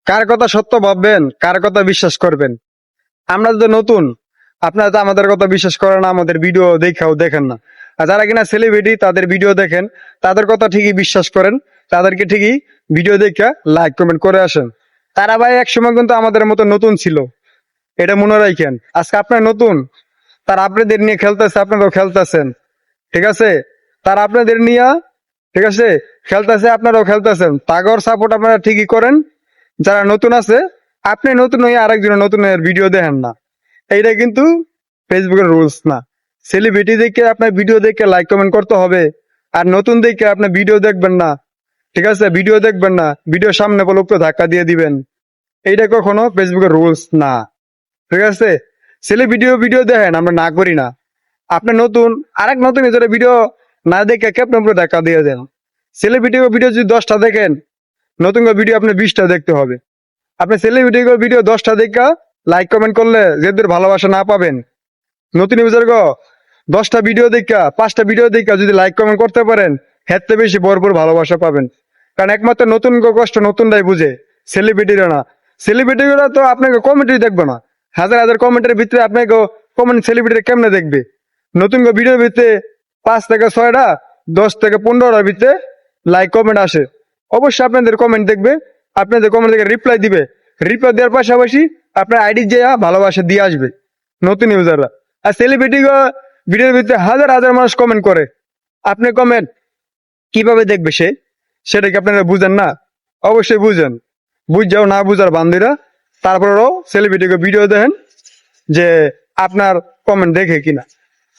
কার কথা সত্য ভাববেন, কার কথা বিশ্বাস করবেন? আমরা তো নতুন, আপনারা তো আমাদের কথা বিশ্বাস করেন না, আমাদের ভিডিও দেখাও দেখেন না। আর যারা কিনা সেলিব্রিটি তাদের ভিডিও দেখেন, তাদের কথা ঠিকই বিশ্বাস করেন, তাদেরকে ঠিকই ভিডিও দেখে লাইক কমেন্ট করে আসেন। তারা ভাই একসময় কিন্তু আমাদের মতো নতুন ছিল, এটা মনে রাখেন। আজকে আপনার নতুন, তারা আপনাদের নিয়ে খেলতেছে, আপনারাও খেলতেছেন, ঠিক আছে? তারা আপনাদের নিয়ে, ঠিক আছে, খেলতেছে, আপনারাও খেলতেছেন। তাগর সাপোর্ট আপনারা ঠিকই করেন। যারা নতুন আছে, আপনি নতুন হয়ে আরেকজনের নতুনের ভিডিও দেখেন না, এইটা কিন্তু ফেসবুকের রুলস না। সেলিব্রিটি দেখে আপনার ভিডিও দেখে লাইক কমেন্ট করতে হবে, আর নতুন দেখে আপনার ভিডিও দেখবেন না, ঠিক আছে? ভিডিও দেখবেন না, ভিডিও সামনে বলে উপরে ধাক্কা দিয়ে দিবেন, এইটা কখনো ফেসবুকের রুলস না, ঠিক আছে? সেলিব্রিটিও ভিডিও দেখেন, আমরা না করি না। আপনি নতুন, আরেক নতুন নিজের ভিডিও না দেখে কে আপনার উপরে ধাক্কা দিয়ে দেন? সেলিব্রিটি ভিডিও যদি 10টা দেখেন, নতুন ভিডিও আপনি 20টা দেখতে হবে। আপনি সেলিব্রিটি ভিডিও 10টা দেখা লাইক কমেন্ট করলে যেদের ভালোবাসা না পাবেন, নতুন ইউজার 10টা ভিডিও দেখা 5টা ভিডিও দেখা যদি লাইক কমেন্ট করতে পারেন, হেরতে বেশি ভরপুর ভালোবাসা পাবেন। কারণ একমাত্র নতুন কষ্ট নতুনরাই বুঝে, সেলিব্রিটিরা না। সেলিব্রিটিরা তো আপনাকে কমেন্টই দেখবে না, হাজার হাজার কমেন্টের ভিতরে আপনাকে কমেন্ট সেলিব্রিটি কেমনে দেখবে? নতুন ভিডিওর ভিতরে 5 থেকে 6টা, 10 থেকে 15টার ভিতরে লাইক কমেন্ট আসে। অবশ্যই আপনাদের কমেন্ট দেখবে, আপনাদের কমেন্ট থেকে রিপ্লাই দিবে। রিপ্লাই দেওয়ার পাশাপাশি আপনার আইডি যে ভালোবাসা দিয়ে আসবে নতুন ইউজাররা। আর সেলিব্রিটি ভিডিওর ভিতরে হাজার হাজার মানুষ কমেন্ট করে, আপনি কমেন্ট কিভাবে দেখবে সে? সেটা কি আপনারা বুঝেন না? অবশ্যই বুঝেন। বুঝাও না বুঝার বান্ধবীরা, তারপরেও সেলিব্রিটিকে ভিডিও দেখেন যে আপনার কমেন্ট দেখে কিনা।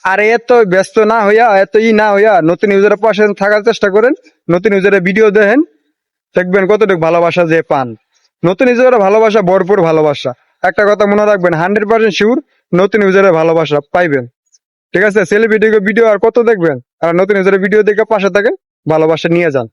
আর এত ব্যস্ত না হইয়া, এত না হইয়া নতুন ইউজারের পাশে থাকার চেষ্টা করেন। নতুন ইউজারের ভিডিও দেখেন, দেখবেন কতটুকু ভালোবাসা যে পান। নতুন ইউজারের ভালোবাসা ভরপুর ভালোবাসা। একটা কথা মনে রাখবেন, 100% শিওর নতুন ইউজারের ভালোবাসা পাইবেন, ঠিক আছে? সেলিব্রিটি ভিডিও আর কত দেখবেন? আর নতুন ইউজারের ভিডিও দেখে পাশে থাকেন, ভালোবাসা নিয়ে যান।